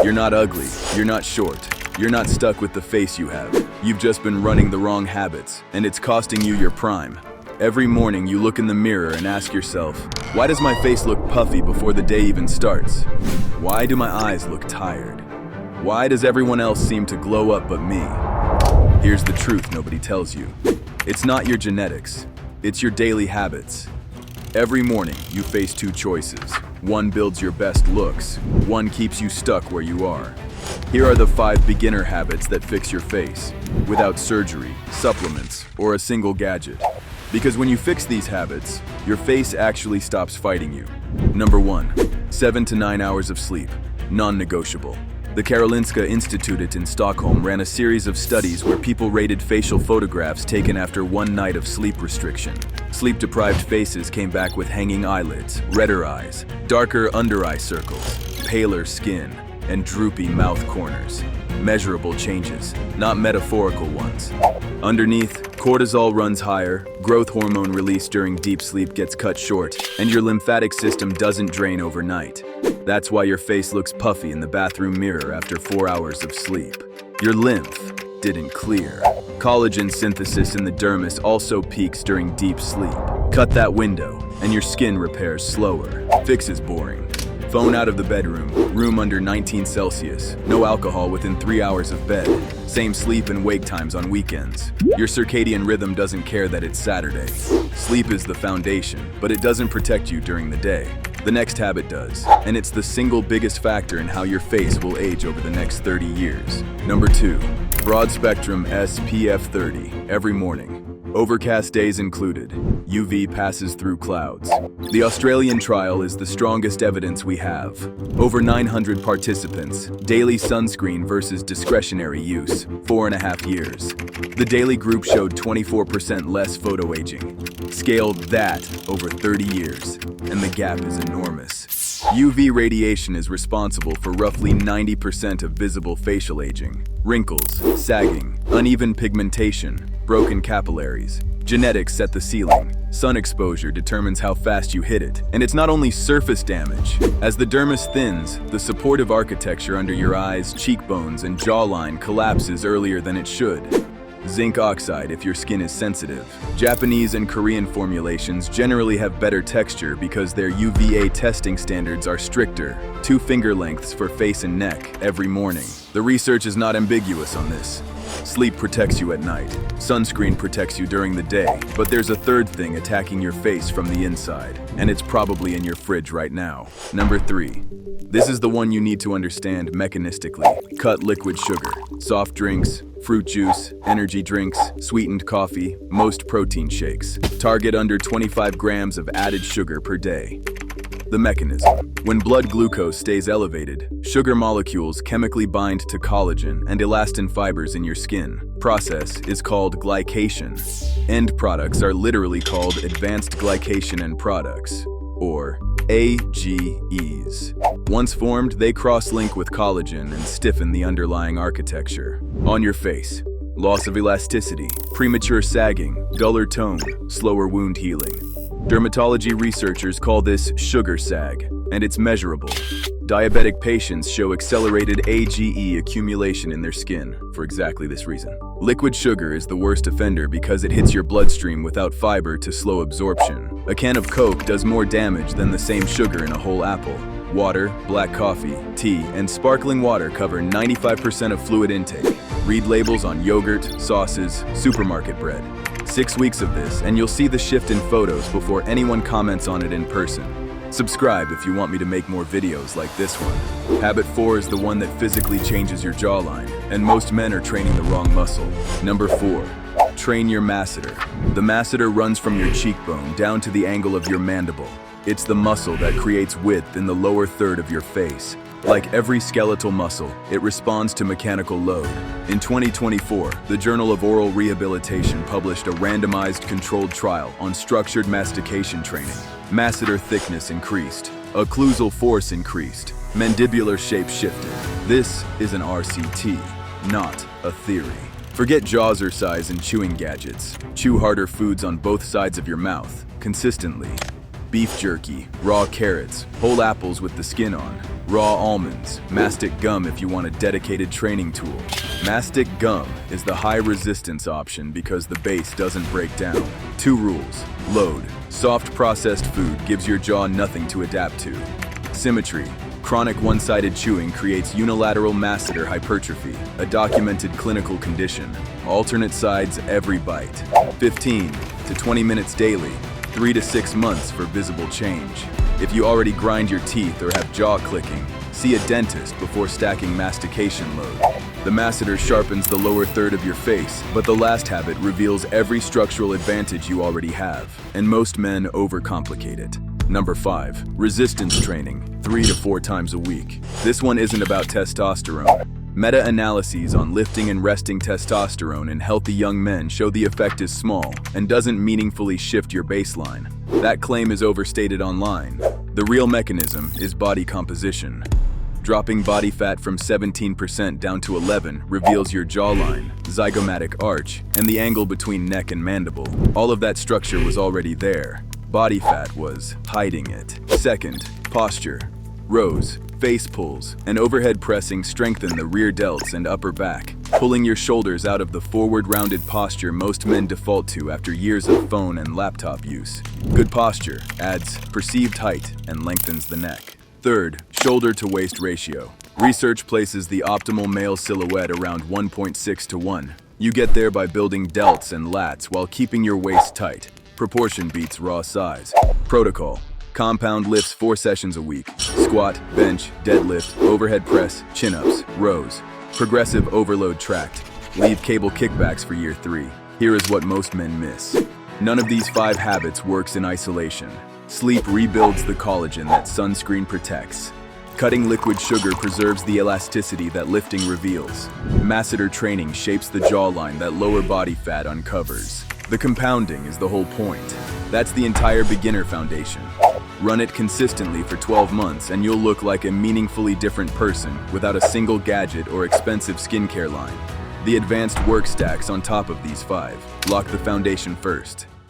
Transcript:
You're not ugly, you're not short, you're not stuck with the face you have. You've just been running the wrong habits, and it's costing you your prime. Every morning you look in the mirror and ask yourself, why does my face look puffy before the day even starts? Why do my eyes look tired? Why does everyone else seem to glow up but me? Here's the truth nobody tells you. It's not your genetics, it's your daily habits. Every morning you face two choices. One builds your best looks, one keeps you stuck where you are. Here are the 5 beginner habits that fix your face, without surgery, supplements, or a single gadget. Because when you fix these habits, your face actually stops fighting you. Number 1, 7 to 9 hours of sleep, non-negotiable. The Karolinska Institute in Stockholm ran a series of studies where people rated facial photographs taken after one night of sleep restriction. Sleep-deprived faces came back with hanging eyelids, redder eyes, darker under-eye circles, paler skin, and droopy mouth corners. Measurable changes, not metaphorical ones. Underneath, cortisol runs higher, growth hormone release during deep sleep gets cut short, and your lymphatic system doesn't drain overnight. That's why your face looks puffy in the bathroom mirror after 4 hours of sleep. Your lymph didn't clear. Collagen synthesis in the dermis also peaks during deep sleep. Cut that window, and your skin repairs slower. Fix is boring. Phone out of the bedroom, room under 19 Celsius, no alcohol within 3 hours of bed, same sleep and wake times on weekends. Your circadian rhythm doesn't care that it's Saturday. Sleep is the foundation, but it doesn't protect you during the day. The next habit does, and it's the single biggest factor in how your face will age over the next 30 years. Number 2, broad spectrum SPF 30 every morning. Overcast days included. UV passes through clouds. The Australian trial is the strongest evidence we have. Over 900 participants, daily sunscreen versus discretionary use, 4.5 years. The daily group showed 24% less photoaging. Scale that over 30 years, and the gap is enormous. UV radiation is responsible for roughly 90% of visible facial aging. Wrinkles, sagging, uneven pigmentation, broken capillaries. Genetics set the ceiling. Sun exposure determines how fast you hit it. And it's not only surface damage. As the dermis thins, the supportive architecture under your eyes, cheekbones, and jawline collapses earlier than it should. Zinc oxide if your skin is sensitive. Japanese and Korean formulations generally have better texture because their UVA testing standards are stricter. 2 finger lengths for face and neck every morning. The research is not ambiguous on this. Sleep protects you at night. Sunscreen protects you during the day. But there's a third thing attacking your face from the inside, and it's probably in your fridge right now. Number 3. This is the one you need to understand mechanistically. Cut liquid sugar. Soft drinks, fruit juice, energy drinks, sweetened coffee, most protein shakes. Target under 25 grams of added sugar per day. The mechanism. When blood glucose stays elevated, sugar molecules chemically bind to collagen and elastin fibers in your skin. Process is called glycation. End products are literally called advanced glycation end products, or AGEs. Once formed, they cross-link with collagen and stiffen the underlying architecture. On your face, loss of elasticity, premature sagging, duller tone, slower wound healing. Dermatology researchers call this sugar sag, and it's measurable. Diabetic patients show accelerated AGE accumulation in their skin for exactly this reason. Liquid sugar is the worst offender because it hits your bloodstream without fiber to slow absorption. A can of Coke does more damage than the same sugar in a whole apple. Water, black coffee, tea, and sparkling water cover 95% of fluid intake. Read labels on yogurt, sauces, supermarket bread. 6 weeks of this, and you'll see the shift in photos before anyone comments on it in person. Subscribe if you want me to make more videos like this one. Habit 4 is the one that physically changes your jawline, and most men are training the wrong muscle. Number 4. Train your masseter. The masseter runs from your cheekbone down to the angle of your mandible. It's the muscle that creates width in the lower third of your face. Like every skeletal muscle, it responds to mechanical load. In 2024, the Journal of Oral Rehabilitation published a randomized controlled trial on structured mastication training. Masseter thickness increased, occlusal force increased, mandibular shape shifted. This is an RCT, not a theory. Forget jaws or size and chewing gadgets. Chew harder foods on both sides of your mouth, consistently. beef jerky, raw carrots, whole apples with the skin on, raw almonds, mastic gum if you want a dedicated training tool. Mastic gum is the high-resistance option because the base doesn't break down. 2 rules. Load. Soft processed food gives your jaw nothing to adapt to. Symmetry. Chronic one-sided chewing creates unilateral masseter hypertrophy, a documented clinical condition. Alternate sides every bite. 15 to 20 minutes daily, 3 to 6 months for visible change. If you already grind your teeth or have jaw clicking, see a dentist before stacking mastication load. The masseter sharpens the lower third of your face, but the last habit reveals every structural advantage you already have, and most men overcomplicate it. Number 5. Resistance training, 3 to 4 times a week. This one isn't about testosterone. Meta-analyses on lifting and resting testosterone in healthy young men show the effect is small and doesn't meaningfully shift your baseline. That claim is overstated online. The real mechanism is body composition. Dropping body fat from 17% down to 11% reveals your jawline, zygomatic arch, and the angle between neck and mandible. All of that structure was already there. Body fat was hiding it. Second, posture. Rows, face pulls, and overhead pressing strengthen the rear delts and upper back, pulling your shoulders out of the forward-rounded posture most men default to after years of phone and laptop use. Good posture adds perceived height and lengthens the neck. Third, shoulder-to-waist ratio. Research places the optimal male silhouette around 1.6 to 1. You get there by building delts and lats while keeping your waist tight. Proportion beats raw size. Protocol. Compound lifts 4 sessions a week. Squat, bench, deadlift, overhead press, chin-ups, rows. Progressive overload tracked. Leave cable kickbacks for year 3. Here is what most men miss. None of these 5 habits works in isolation. Sleep rebuilds the collagen that sunscreen protects. Cutting liquid sugar preserves the elasticity that lifting reveals. Masseter training shapes the jawline that lower body fat uncovers. The compounding is the whole point. That's the entire beginner foundation. Run it consistently for 12 months and you'll look like a meaningfully different person without a single gadget or expensive skincare line. The advanced work stacks on top of these 5. Lock the foundation first.